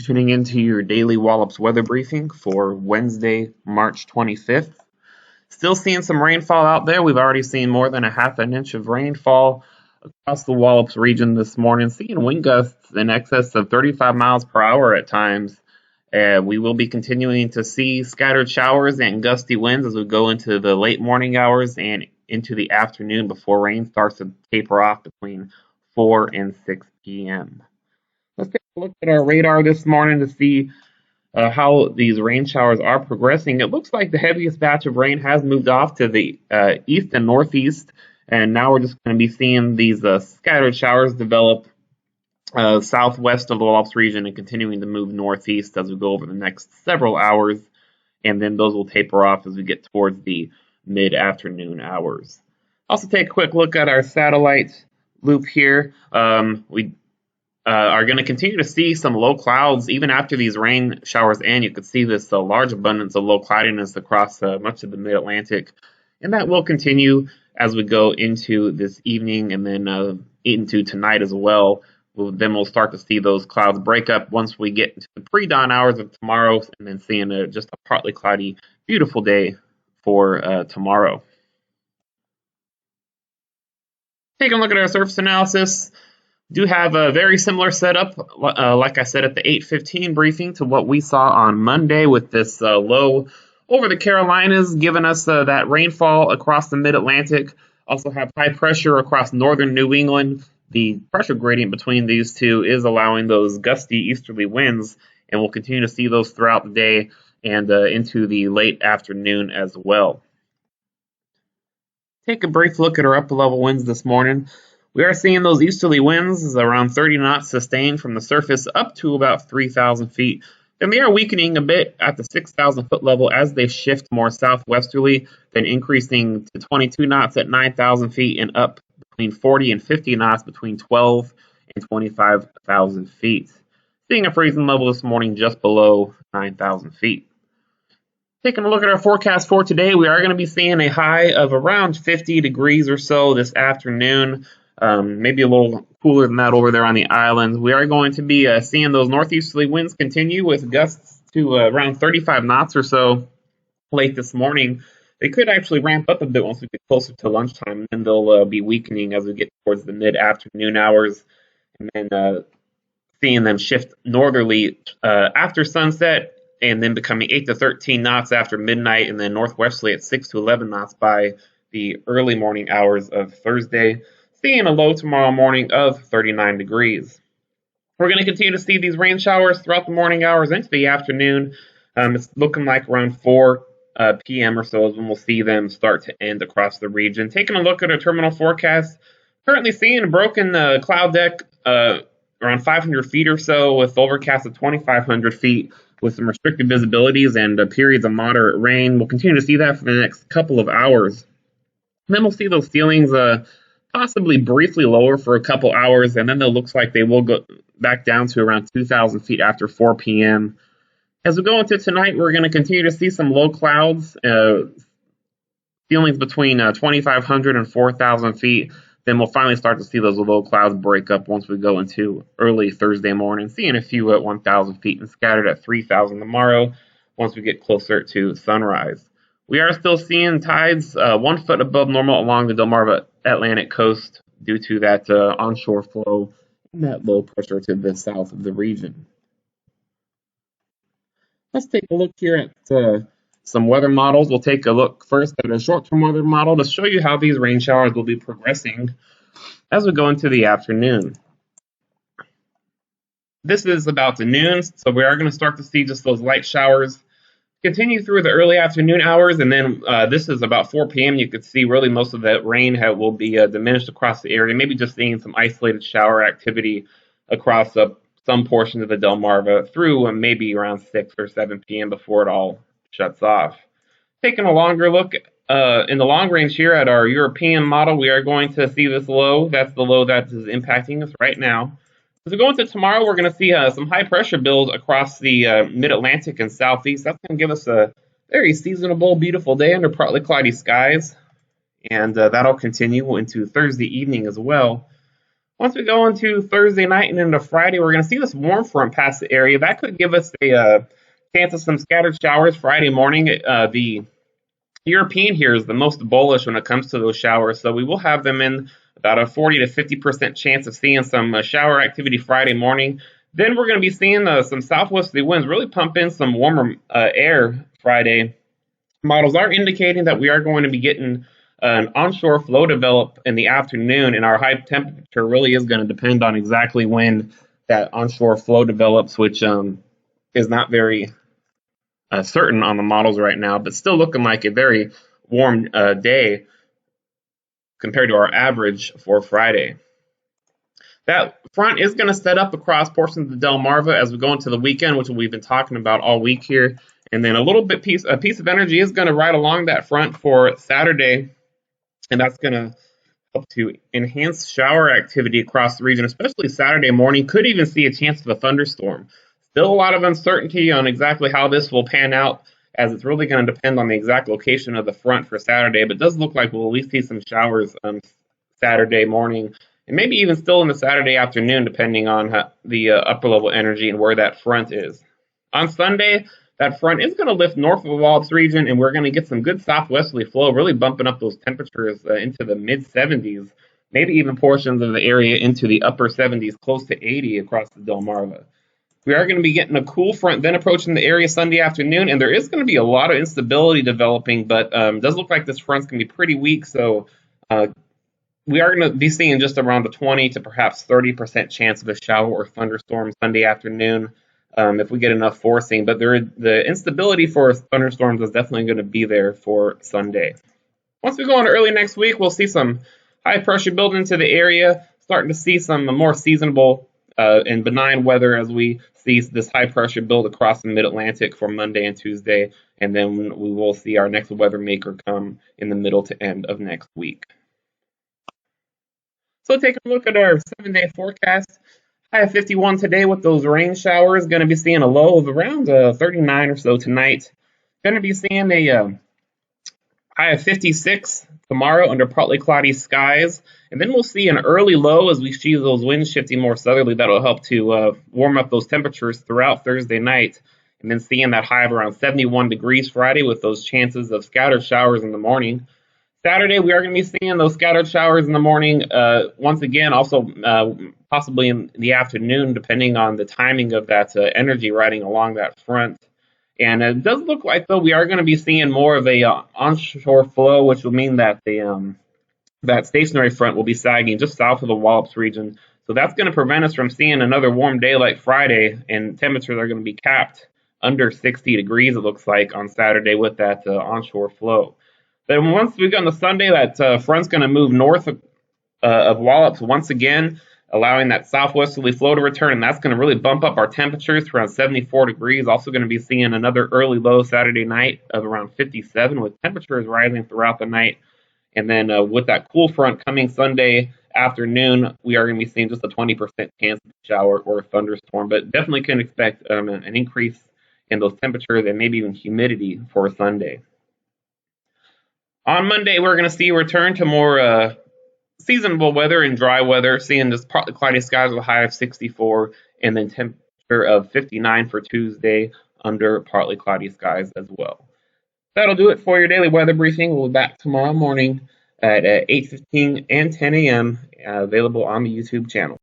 tuning into your daily Wallops weather briefing for Wednesday, March 25th. Still seeing some rainfall out there. We've already seen more than a half an inch of rainfall across the Wallops region this morning, seeing wind gusts in excess of 35 miles per hour at times. We will be continuing to see scattered showers and gusty winds as we go into the late morning hours and into the afternoon before rain starts to taper off between 4 and 6 p.m. Let's take a look at our radar this morning to see how these rain showers are progressing. It looks like the heaviest batch of rain has moved off to the east and northeast, and now we're just going to be seeing these scattered showers develop southwest of the Wallops region and continuing to move northeast as we go over the next several hours, and then those will taper off as we get towards the mid-afternoon hours. Also take a quick look at our satellite loop here. We are going to continue to see some low clouds even after these rain showers end. You could see this large abundance of low cloudiness across much of the mid-Atlantic, and that will continue as we go into this evening and then into tonight as well. Then we'll start to see those clouds break up once we get into the pre-dawn hours of tomorrow, and then seeing just a partly cloudy, beautiful day for tomorrow. Taking a look at our surface analysis. Do have a very similar setup, like I said at the 8:15 briefing, to what we saw on Monday with this low over the Carolinas, giving us that rainfall across the mid-Atlantic. Also have high pressure across northern New England. The pressure gradient between these two is allowing those gusty easterly winds, and we'll continue to see those throughout the day and into the late afternoon as well. Take a brief look at our upper level winds this morning. We are seeing those easterly winds around 30 knots sustained from the surface up to about 3,000 feet. Then they are weakening a bit at the 6,000 foot level as they shift more southwesterly, then increasing to 22 knots at 9,000 feet and up between 40 and 50 knots between 12 and 25,000 feet. Seeing a freezing level this morning just below 9,000 feet. Taking a look at our forecast for today, we are going to be seeing a high of around 50 degrees or so this afternoon. Maybe a little cooler than that over there on the islands. We are going to be seeing those northeasterly winds continue with gusts to around 35 knots or so late this morning. They could actually ramp up a bit once we get closer to lunchtime, and then they'll be weakening as we get towards the mid-afternoon hours, and then seeing them shift northerly after sunset, and then becoming 8 to 13 knots after midnight, and then northwesterly at 6 to 11 knots by the early morning hours of Thursday. Seeing a low tomorrow morning of 39 degrees. We're going to continue to see these rain showers throughout the morning hours into the afternoon. It's looking like around 4 p.m. or so is when we'll see them start to end across the region. Taking a look at our terminal forecast, currently seeing a broken cloud deck around 500 feet or so with overcast of 2,500 feet with some restricted visibilities and periods of moderate rain. We'll continue to see that for the next couple of hours. And then we'll see those ceilings possibly briefly lower for a couple hours, and then it looks like they will go back down to around 2,000 feet after 4 p.m. As we go into tonight, we're going to continue to see some low clouds, ceilings between 2,500 and 4,000 feet. Then we'll finally start to see those low clouds break up once we go into early Thursday morning, seeing a few at 1,000 feet and scattered at 3,000 tomorrow once we get closer to sunrise. We are still seeing tides 1 foot above normal along the Delmarva Atlantic coast due to that onshore flow and that low pressure to the south of the region. Let's take a look here at some weather models. We'll take a look first at a short-term weather model to show you how these rain showers will be progressing as we go into the afternoon. This is about the noon, so we are going to start to see just those light showers continue through the early afternoon hours, and then this is about 4 p.m. You could see really most of that rain will be diminished across the area, maybe just seeing some isolated shower activity across some portions of the Delmarva through maybe around 6 or 7 p.m. before it all shuts off. Taking a longer look in the long range here at our European model, we are going to see this low. That's the low that is impacting us right now. As we go into tomorrow, we're going to see some high pressure build across the mid-Atlantic and southeast. That's going to give us a very seasonable, beautiful day under partly cloudy skies, and that'll continue into Thursday evening as well. Once we go into Thursday night and into Friday, we're going to see this warm front pass the area. That could give us a chance of some scattered showers Friday morning. The European here is the most bullish when it comes to those showers, so we will have them in about a 40 to 50% chance of seeing some shower activity Friday morning. Then we're going to be seeing some southwesterly winds really pump in some warmer air Friday. Models are indicating that we are going to be getting an onshore flow develop in the afternoon, and our high temperature really is going to depend on exactly when that onshore flow develops, which is not very certain on the models right now, but still looking like a very warm day compared to our average for Friday. That front is going to set up across portions of the Delmarva as we go into the weekend, which we've been talking about all week here. And then a piece of energy is going to ride along that front for Saturday, and that's going to help to enhance shower activity across the region, especially Saturday morning. Could even see a chance of a thunderstorm. Still a lot of uncertainty on exactly how this will pan out, as it's really going to depend on the exact location of the front for Saturday. But it does look like we'll at least see some showers Saturday morning, and maybe even still in the Saturday afternoon, depending on the upper level energy and where that front is. On Sunday, that front is going to lift north of the Wallops region, and we're going to get some good southwesterly flow, really bumping up those temperatures into the mid 70s, maybe even portions of the area into the upper 70s, close to 80 across the Delmarva. We are going to be getting a cool front then approaching the area Sunday afternoon, and there is going to be a lot of instability developing, but it does look like this front's going to be pretty weak, so we are going to be seeing just around a 20 to perhaps 30% chance of a shower or thunderstorm Sunday afternoon if we get enough forcing. But the instability for thunderstorms is definitely going to be there for Sunday. Once we go on early next week, we'll see some high pressure build into the area, starting to see some more seasonable and benign weather as we see this high pressure build across the mid-Atlantic for Monday and Tuesday. And then we will see our next weather maker come in the middle to end of next week. So taking a look at our 7-day forecast, high of 51 today with those rain showers. Going to be seeing a low of around 39 or so tonight. Going to be seeing a high of 56 tomorrow under partly cloudy skies. And then we'll see an early low as we see those winds shifting more southerly. That'll help to warm up those temperatures throughout Thursday night. And then seeing that high of around 71 degrees Friday with those chances of scattered showers in the morning. Saturday, we are going to be seeing those scattered showers in the morning. Once again, also possibly in the afternoon, depending on the timing of that energy riding along that front. And it does look like, though, we are going to be seeing more of a onshore flow, which will mean that that stationary front will be sagging just south of the Wallops region. So that's going to prevent us from seeing another warm day like Friday, and temperatures are going to be capped under 60 degrees, it looks like, on Saturday with that onshore flow. Then once we get on the Sunday, that front's going to move north of Wallops once again, allowing that southwesterly flow to return, and that's going to really bump up our temperatures to around 74 degrees. Also going to be seeing another early low Saturday night of around 57, with temperatures rising throughout the night. And then with that cool front coming Sunday afternoon, we are going to be seeing just a 20% chance of a shower or a thunderstorm, but definitely can expect an increase in those temperatures and maybe even humidity for Sunday. On Monday, we're going to see a return to more seasonable weather and dry weather, seeing just partly cloudy skies with a high of 64 and then temperature of 59 for Tuesday under partly cloudy skies as well. That'll do it for your daily weather briefing. We'll be back tomorrow morning at 8:15 and 10 a.m. Available on the YouTube channel.